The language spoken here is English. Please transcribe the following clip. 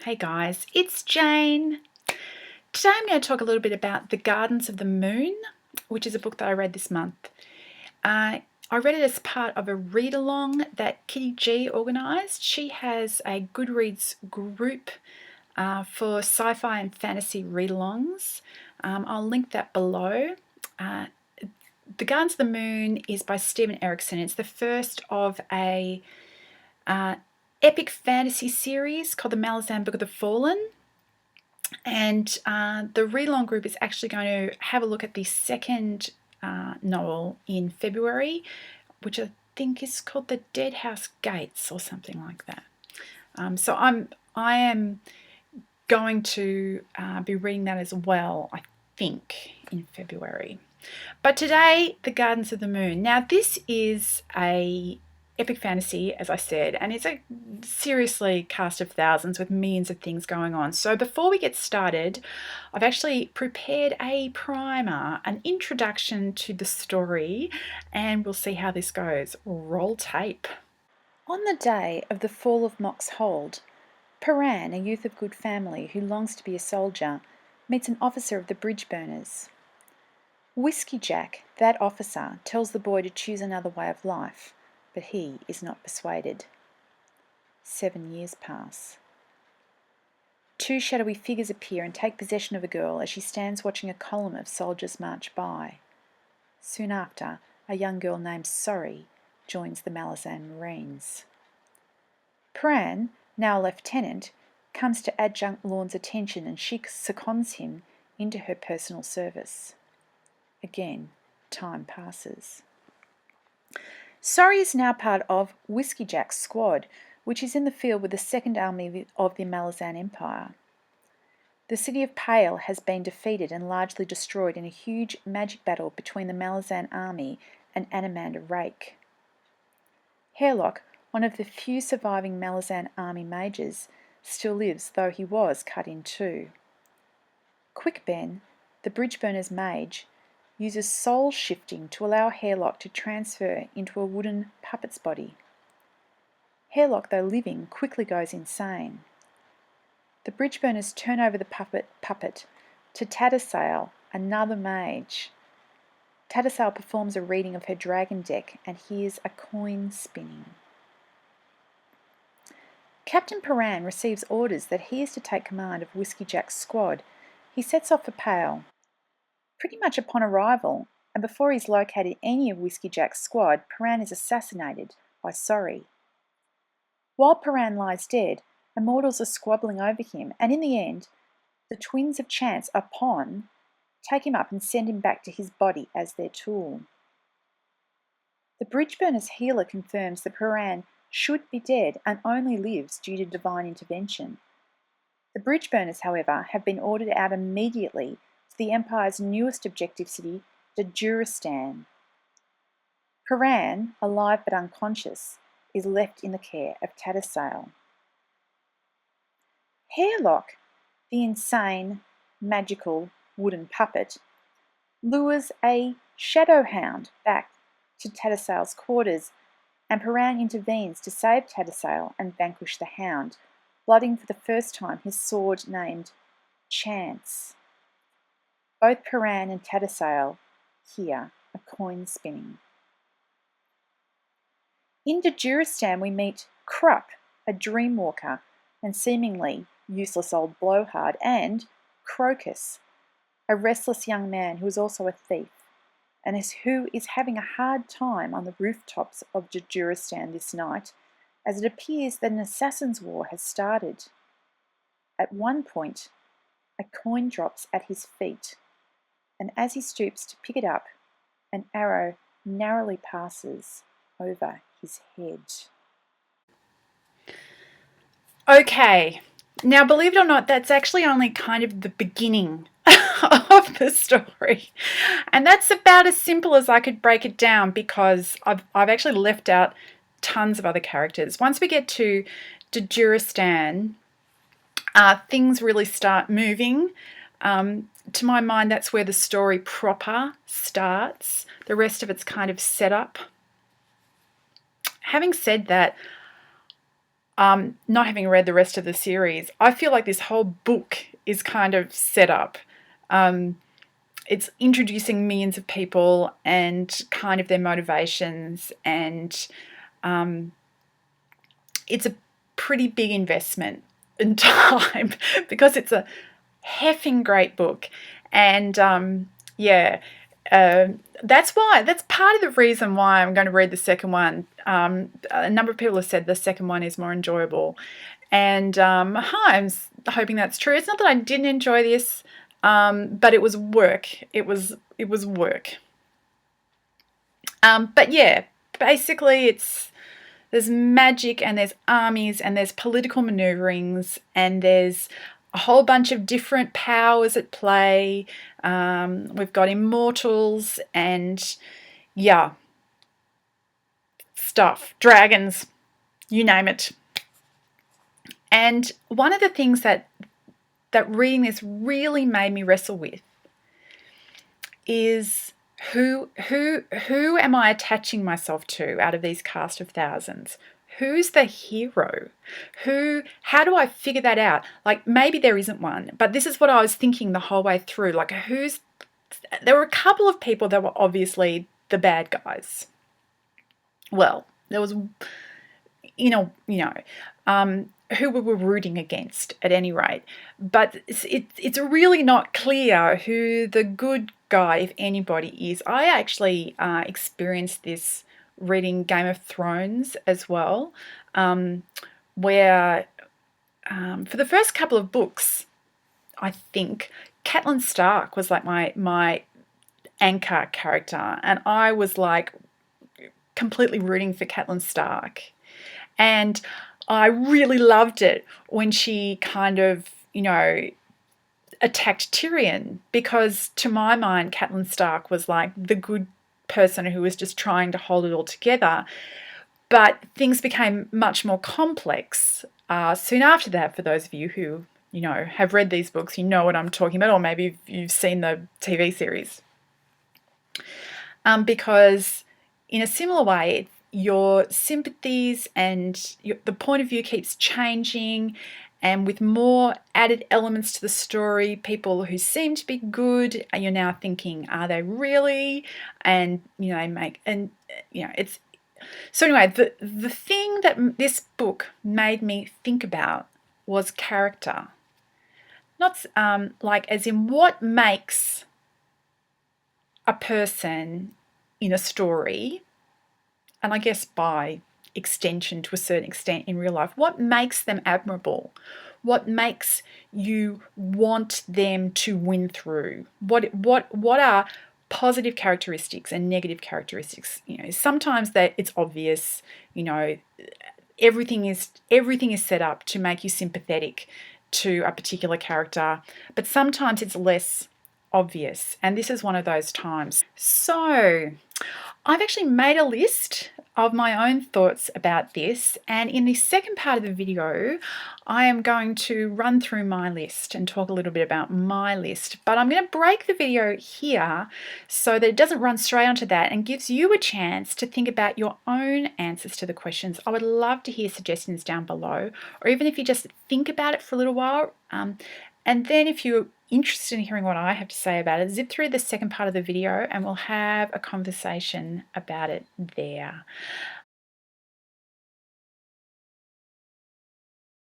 Hey guys, it's Jane. Today I'm going to talk a little bit about The Gardens of the Moon, which is a book that I read this month. I read it as part of a read-along that Kitty G organised. She has a Goodreads group for sci-fi and fantasy read-alongs. I'll link that below. The Gardens of the Moon is by Stephen Erickson. It's the first of a epic fantasy series called the Malazan Book of the Fallen. And the read-along group is actually going to have a look at the second novel in February, which I think is called The Dead House Gates or something like that. So I am going to be reading that as well, I think, in February. But today, The Gardens of the Moon. Now, this is a epic fantasy, as I said, and it's a seriously cast of thousands with millions of things going on. So before we get started, I've actually prepared a primer, an introduction to the story, and we'll see how this goes. Roll tape. On the day of the fall of Mock's Hold, Paran, a youth of good family who longs to be a soldier, meets an officer of the bridge burners. Whiskey Jack, that officer, tells the boy to choose another way of life, but he is not persuaded. 7 years pass. Two shadowy figures appear and take possession of a girl as she stands watching a column of soldiers march by. Soon after, a young girl named Sorry joins the Malazan Marines. Pran, now a lieutenant, comes to Adjunct Lorne's attention and she seconds him into her personal service. Again, time passes. Sorry is now part of Whiskey Jack's squad, which is in the field with the Second Army of the Malazan Empire. The city of Pale has been defeated and largely destroyed in a huge magic battle between the Malazan army and Animander Rake. Hairlock, one of the few surviving Malazan army mages, still lives, though he was cut in two. Quickben, the Bridgeburner's mage, uses soul shifting to allow Hairlock to transfer into a wooden puppet's body. Hairlock, though living, quickly goes insane. The Bridgeburners turn over the puppet to Tattersail, another mage. Tattersail performs a reading of her dragon deck and hears a coin spinning. Captain Paran receives orders that he is to take command of Whiskey Jack's squad. He sets off for Pale. Pretty much upon arrival, and before he's located any of Whiskey Jack's squad, Paran is assassinated by Sorry. While Paran lies dead, immortals are squabbling over him, and in the end, the twins of chance upon take him up and send him back to his body as their tool. The Bridgeburner's healer confirms that Paran should be dead and only lives due to divine intervention. The Bridgeburners, however, have been ordered out immediately to the Empire's newest objective city, Dajuristan. Paran, alive but unconscious, is left in the care of Tattersail. Hairlock, the insane, magical wooden puppet, lures a shadow hound back to Tattersail's quarters, and Paran intervenes to save Tattersail and vanquish the hound, blooding for the first time his sword named Chance. Both Paran and Tattersail hear a coin spinning. In Dajuristan we meet Krupp, a dreamwalker and seemingly useless old blowhard, and Crocus, a restless young man who is also a thief, and who is having a hard time on the rooftops of Dajuristan this night, as it appears that an assassin's war has started. At one point, a coin drops at his feet, and as he stoops to pick it up, an arrow narrowly passes over his head. Okay, now believe it or not, that's actually only kind of the beginning of the story, and that's about as simple as I could break it down, because I've actually left out tons of other characters. Once we get to Dajuristan, things really start moving. To my mind, that's where the story proper starts. The rest of it's kind of set up. having said that, not having read the rest of the series, I feel like this whole book is kind of set up. It's introducing millions of people and kind of their motivations, and it's a pretty big investment in time because it's a heffing great book. And that's part of the reason why I'm going to read the second one. A number of people have said the second one is more enjoyable, and I'm hoping that's true. It's not that I didn't enjoy this, but it was work. It was work. But yeah, basically there's magic, and there's armies, and there's political maneuverings, and there's a whole bunch of different powers at play. We've got immortals and stuff, dragons, you name it. And one of the things that reading this really made me wrestle with is who am I attaching myself to out of these cast of thousands? Who's the hero? How do I figure that out? Like, maybe there isn't one, but this is what I was thinking the whole way through. Like, there were a couple of people that were obviously the bad guys. Well, there was, who we were rooting against at any rate. But it's really not clear who the good guy, if anybody, is. I actually experienced this reading Game of Thrones as well, where for the first couple of books, I think Catelyn Stark was like my anchor character, and I was like completely rooting for Catelyn Stark. And I really loved it when she kind of, attacked Tyrion, because to my mind, Catelyn Stark was like the good person who was just trying to hold it all together. But things became much more complex soon after that. For those of you who, have read these books, you know what I'm talking about, or maybe you've seen the TV series. Because in a similar way, your sympathies and the point of view keeps changing, and with more added elements to the story, people who seem to be good, you're now thinking, are they really? And it's so anyway. The thing that this book made me think about was character, not like as in what makes a person in a story, and I guess by extension to a certain extent in real life, what makes them admirable? What makes you want them to win through? What are positive characteristics and negative characteristics? Sometimes it's obvious. Everything is set up to make you sympathetic to a particular character, but sometimes it's less obvious, and this is one of those times. So I've actually made a list of my own thoughts about this, and in the second part of the video I am going to run through my list and talk a little bit about my list, but I'm going to break the video here so that it doesn't run straight onto that and gives you a chance to think about your own answers to the questions. I would love to hear suggestions down below, or even if you just think about it for a little while, and then if you're interested in hearing what I have to say about it, zip through the second part of the video and we'll have a conversation about it there.